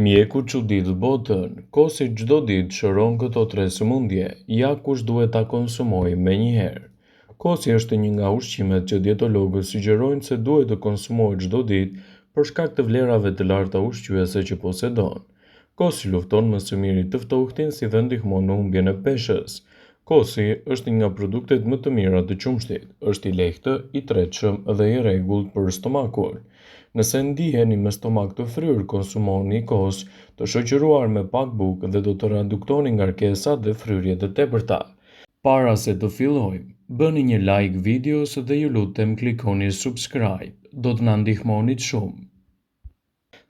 Mjeku çudit botën, kosi çdo ditë shëron këto tre sëmundje, ja kush duhet ta konsumojë menjëherë. Kosi është një nga ushqimet që dietologët sugjerojnë se duhet të konsumohet çdo ditë për shkak të vlerave të larta ushqyese që posedon. Kosi lufton më së miri të ftohtin si dhe ndihmon në humbjen e peshës. Kosi është një nga produktet më të mira të qumshtit, është i lehtë, i tretshëm dhe i rregullt për stomakun. Nëse ndiheni me stomak të fryrë, konsumoni kos të shoqëruar me pak bukë dhe do të reduktoni ngarkesat dhe fryrjet e tepërta. Para se të fillojmë, bëni një like videos dhe ju lutem klikoni subscribe, do të na ndihmonit shumë.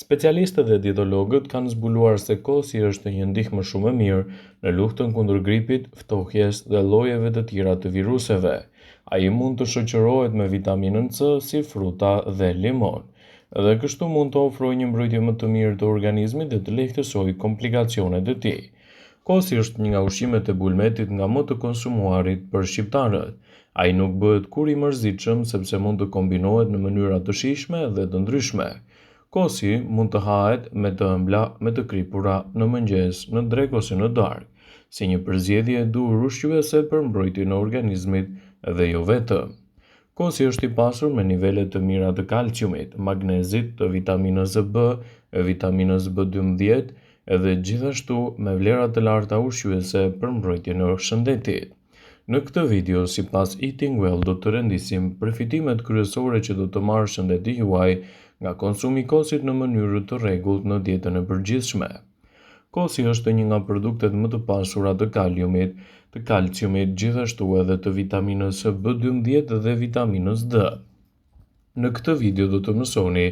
Specialistët dhe dietologët kanë zbuluar se kosi është një ndihmë shumë e mirë në luftën kundër gripit, ftohjes dhe llojeve të tjera të viruseve. Ai mund të shoqërohet me vitaminën C si fruta dhe limon, dhe kështu mund të ofrojë një mbrojtje më të mirë të organizmit dhe të lehtësojë komplikacionet e tij. Kosi është një nga ushqimet e bulmetit nga më të konsumuarit për shqiptarët. Ai nuk bëhet kur i mërzitshëm sepse mund të kombinohet në mënyra të shijshme dhe të ndryshme. Kosi mund të hahet me të ëmbla, me të kripura, në mëngjes, në drekë ose në darkë, si një përzgjedhje e duhur ushqyese për mbrojtjen e organizmit dhe jo vetëm. Kosi është i pasur me nivele të mira të kalciumit, magnezit, të vitaminës B, vitaminës B12 dhe gjithashtu me vlera të larta ushqyese për mbrojtjen e shëndetit. Në këtë video, sipas Eating Well, do të rendisim përfitimet kryesore që do të marrë shëndeti juaj nga konsumi i kosit në mënyrë të rregullt në dietën e përgjithshme. Kosi është një nga produktet më të pasura të kaliumit, të kalciumit, gjithashtu edhe të vitaminës B12 dhe vitaminës D. Në këtë video do të mësoni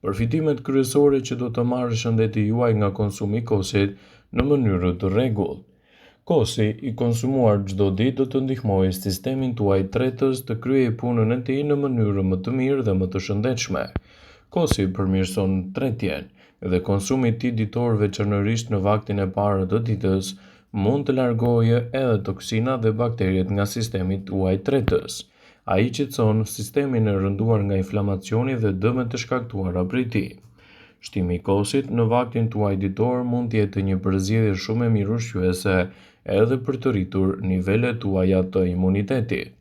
përfitimet kryesore që do të marrë shëndeti juaj nga konsumi i kosit në mënyrë të rregullt. Kosi i konsumuar çdo ditë do të ndihmojë sistemin tuaj tretës të kryejë punën e tij në mënyrë më të mirë dhe më të shëndetshme. Kosi përmirëson tretjen dhe konsumi i tij ditor, veçanërisht në vaktin e parë të ditës, mund të largojë edhe toksina dhe bakteriet nga sistemi tuaj tretës. Ai qetëson sistemin e rënduar nga inflamacioni dhe dëmet të shkaktuara prej tij. Shtimi i kosit në vaktin tuaj ditor mund të jetë një përzgjedhje shumë e mirë ushqyese edhe për të rritur nivelet tuaja të imunitetit.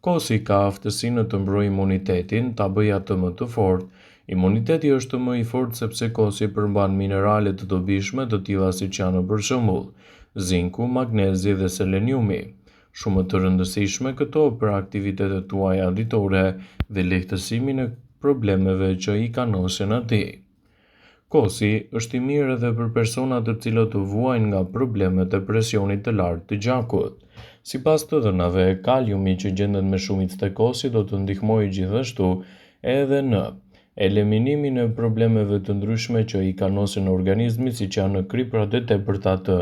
Kosi ka aftësinë të mbrojë imunitetin, ta bëjë atë më të fortë. Imuniteti është më i fortë sepse kosi përmban minerale të dobishme të tilla siç janë për shembull zinku, magnezi dhe seleniumi, shumë të rëndësishme këto për aktivitetet tuaja ditore dhe lehtësimin e problemeve që i kanosin atij. Kosi është i mirë edhe për persona të cilët të vuajnë nga problemet e presionit të lartë të gjakut. Sipas të dhënave, kaliumi që gjendet me shumicë të kosit do të ndihmojë gjithashtu edhe në eliminimin e problemeve të ndryshme që i kanosin organizmit, siç janë kriprat e tepërta të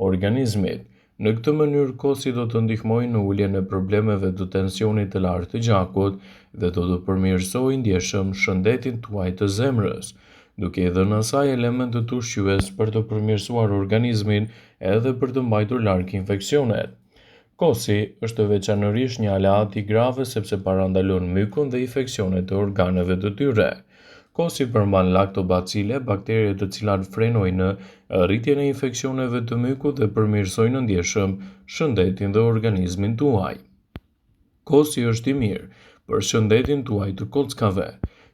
organizmit. Në këtë mënyrë, kosi do të ndihmojë në uljen e problemeve të tensionit të lartë të gjakut dhe do të përmirësojë ndjeshëm shëndetin tuaj të zemrës, duke i dhënë asaj elementet ushqyes për të përmirësuar organizmin edhe për të mbajtur larg infeksionet. Kosi është veçanërisht një aleat i grave sepse parandalon mykun dhe infeksionet e organeve të tyre. Kosi përmban laktobacile, bakterie të cilat frenojnë rritjen e infeksioneve të mykut dhe përmirësojnë ndjeshëm shëndetin dhe organizmin tuaj. Kosi është i mirë për shëndetin tuaj të kockave.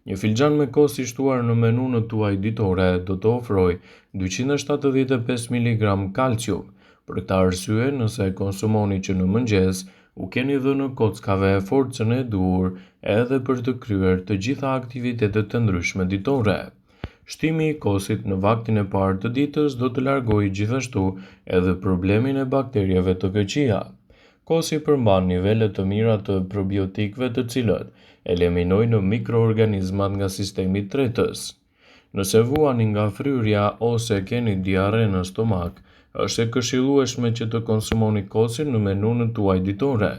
Një filxhan me kos i shtuar në menun tuaj ditore do të ofrojë 275 mg kalcium. Për këtë arsye, nëse e konsumoni që në mëngjes, u keni dhënë kockave forcën e duhur edhe për të kryer të gjitha aktivitetet të ndryshme ditore. Shtimi i kosit në vaktin e parë të ditës do të largojë gjithashtu edhe problemin e bakterieve të këqija. Kosi përmban nivele të mira të probiotikëve të cilët eliminojnë mikroorganizmat nga sistemi i tretës. Nëse vuani nga fryrja ose keni diare në stomak, është e këshillueshme që të konsumoni kosin në menun tuaj ditore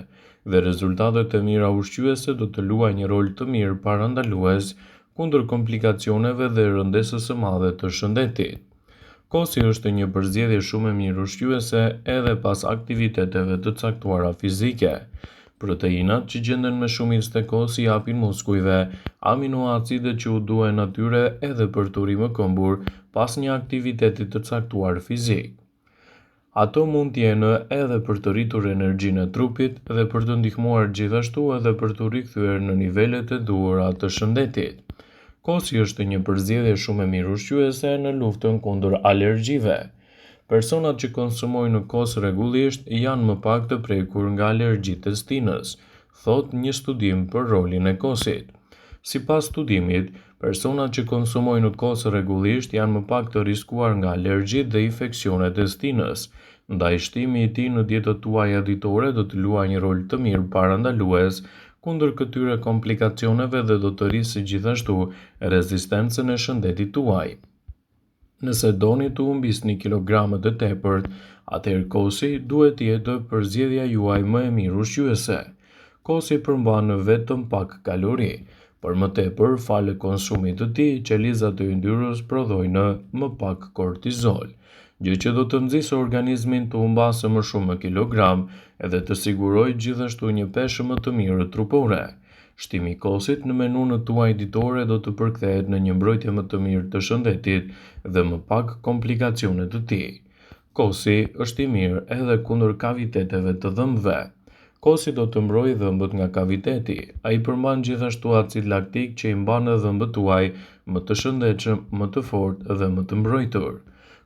dhe rezultatet e mira ushqyese do të luajnë një rol të mirë parandalues kundër komplikacioneve dhe rëndesës së madhe të shëndetit. Kosi është një përzgjedhje shumë e mirë ushqyese edhe pas aktiviteteve të caktuara fizike. Proteinat që gjenden me shumicë të kosi japin muskujve aminoacidet që u duhen natyre edhe për të rrimë këmbur pas një aktiviteti të caktuar fizik. Ato mund t'jenë edhe për të rritur energjinë e trupit dhe për të ndihmuar gjithashtu edhe për të rikthyer në nivelet e duhura të shëndetit. Kosi është një përzgjedhje shumë e mirë ushqyese në luftën kundër alergjive. Personat që konsumojnë kos rregullisht janë më pak të prekur nga alergjitë e stinës, thot një studim për rolin e kosit. Sipas studimit, personat që konsumojnë kos rregullisht janë më pak të rrezikuar nga alergjitë dhe infeksionet e stinës, ndaj shtimi i tij në dietën tuaja ditore do të luajë një rol të mirë parandalues kundër këtyre komplikacioneve dhe do të rrisë gjithashtu rezistencën e shëndetit tuaj. Nëse doni të humbisni kilogramë të tepërt, atëherë kosi duhet të jetë përzgjedhja juaj më e mirë ushqyese. Kosi përmban vetëm pak kalori, por më tepër falë konsumit të tij, qelizat e yndyrës prodhojnë më pak kortizol, gjë që do të nxjisë organizmin të humbasë më shumë kilogram edhe të sigurojë gjithashtu një peshë më të mirë trupore. Shtimi i kosit në menunën tuaj ditore do të përkthehet në një mbrojtje më të mirë të shëndetit dhe më pak komplikacione të tij. Kosi është i mirë edhe kundër kaviteteve të dhëmbëve. Kosi do të mbrojë dhëmbët nga kaviteti. Ai përmban gjithashtu acid laktik që i mban dhëmbët tuaj më të shëndetshëm, më të fortë dhe më të mbrojtur.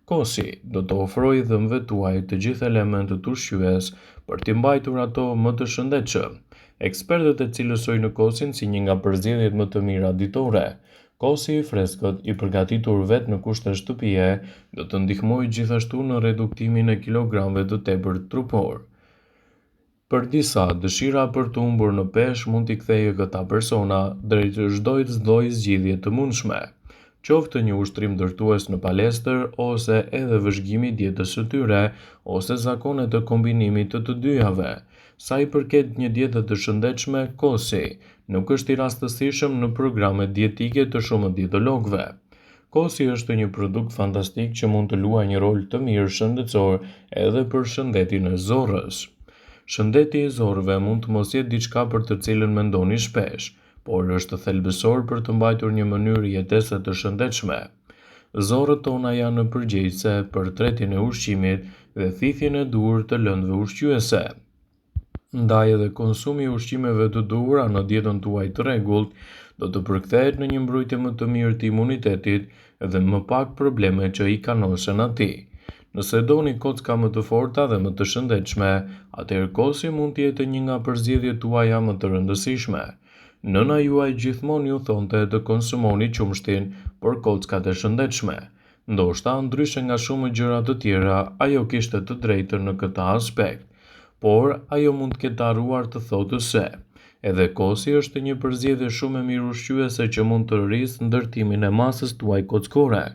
Kosi do të ofrojë dhëmbëve tuaj të gjithë elementet ushqyes për t'i mbajtur ato më të shëndetshëm. Ekspertët e cilësojnë kosin si një nga përzgjedhjet më të mira ditore. Kosi i freskët, i përgatitur vetë në kushte shtëpie, do të ndihmojë gjithashtu në reduktimin e kilogramëve të tepërt trupor. Për disa, dëshira për të humbur në peshë mund t'i kthejë këta persona drejt çdo lloji zgjidhje të mundshme, qoftë një ushtrim ndërtues në palestër ose edhe vëzhgimi i dietës së tyre ose zakone të kombinimit të dyjave. Sa i përket një diete të shëndetshme, kosi nuk është i rastësishëm në programet dietike të shumë dietologëve. Kosi është një produkt fantastik që mund të luajë një rol të mirë shëndetësor edhe për shëndetin e zorrës. Shëndeti i zorrëve mund të mos jetë diçka për të cilën mendoni shpesh, por është thelbësor për të mbajtur një mënyrë jetese të shëndetshme. Zorrët tona janë përgjegjëse për tretjen e ushqimit dhe thithjen e duhur të lëndëve ushqyese. Ndaj edhe konsumi i ushqimeve të duhura në dietën tuaj të rregullt do të përkthehet në një mbrojtje më të mirë të imunitetit dhe më pak probleme që i kanosen atij. Nëse doni kocka më të forta dhe më të shëndetshme, atëherë kosi mund të jetë një nga përzgjedhjet tuaja më të rëndësishme. Nëna juaj gjithmonë ju thonte të konsumoni qumshtin, por kockat e shëndetshme. Ndoshta, ndryshe nga shumë gjëra të tjera, ajo kishte të drejtën në këtë aspekt. Por ajo mund të ketë harruar të thotë se edhe kosi është një përzgjedhje shumë e mirë ushqyese që mund të rrisë ndërtimin e masës tuaj kockore.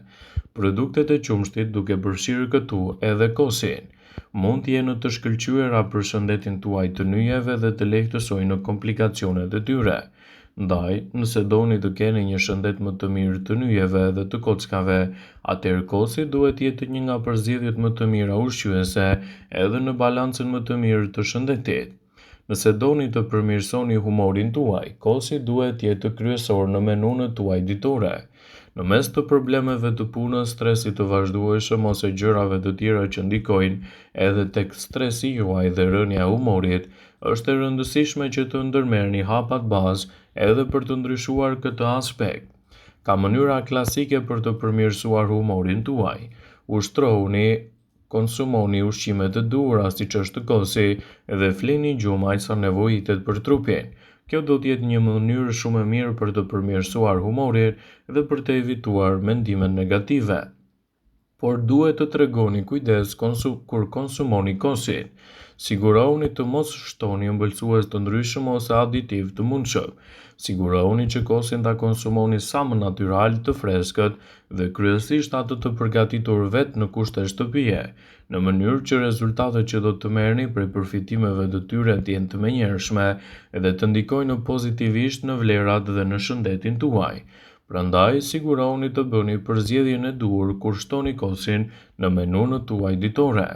Produktet e qumshtit, duke përfshirë këtu edhe kosin, mund të jenë të shkëlqyera për shëndetin tuaj të nyjeve dhe të lehtësojnë komplikacionet e tyre. Ndaj, nëse doni të keni një shëndet më të mirë të nyjeve dhe të kockave, atëherë kosi duhet jetë një nga përzgjedhjet më të mira ushqyese edhe në balancën më të mirë të shëndetit. Nëse doni të përmirësoni humorin tuaj, kosi duhet jetë kryesor në menunën tuaj ditore. Në mes të problemeve të punës, stresit të vazhdueshëm ose gjërave të tjera që ndikojnë edhe tek stresi juaj dhe rënja e humorit, është e rëndësishme që të ndërmerrni hapat bazë edhe për të ndryshuar këtë aspekt. Ka mënyra klasike për të përmirësuar humorin tuaj. Ushtrohuni, konsumoni ushqime të duhura siç është kosi dhe flini gjumaj sa nevojitet për trupin. Kjo do të jetë një mënyrë shumë e mirë për të përmirësuar humorin dhe për të evituar mendimet negative. Por duhet të tregoni kujdes kur konsumoni kosin. Sigurohuni të mos shtoni ëmbëlsues të ndryshëm ose aditiv të mundshëm. Sigurohuni që kosin ta konsumoni sa më natyral, të freskët dhe kryesisht atë të përgatitur vetë në kushte shtëpie, në mënyrë që rezultatet që do të merrni prej përfitimeve të tyre të jenë të menjëhershme dhe të ndikojnë pozitivisht në vlerat dhe në shëndetin tuaj. Prandaj, sigurohuni të bëni përzgjedhjen e duhur kur shtoni kosin në menunën tuaj ditore.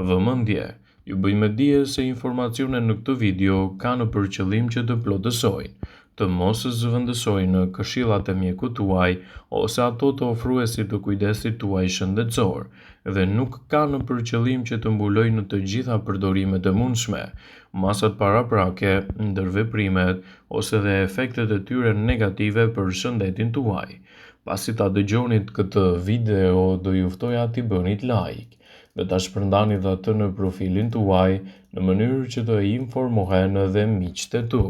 Vëmendje. Ju bëj me dije se informacionet në këtë video kanë për qëllim që të plotësojnë, të mos zëvendësojnë këshillat e mjekut tuaj ose ato të ofruesit të kujdesit tuaj shëndetësor, dhe nuk kanë për qëllim që të mbulojnë të gjitha përdorimet e mundshme, masat paraprake, ndërveprimet ose dhe efektet e tyre negative për shëndetin tuaj. Pasi ta dëgjonit këtë video, do ju ftoja t'i bënit like dhe ta shpërndanit atë në profilin tuaj në mënyrë që të informohen edhe miqtë e tu.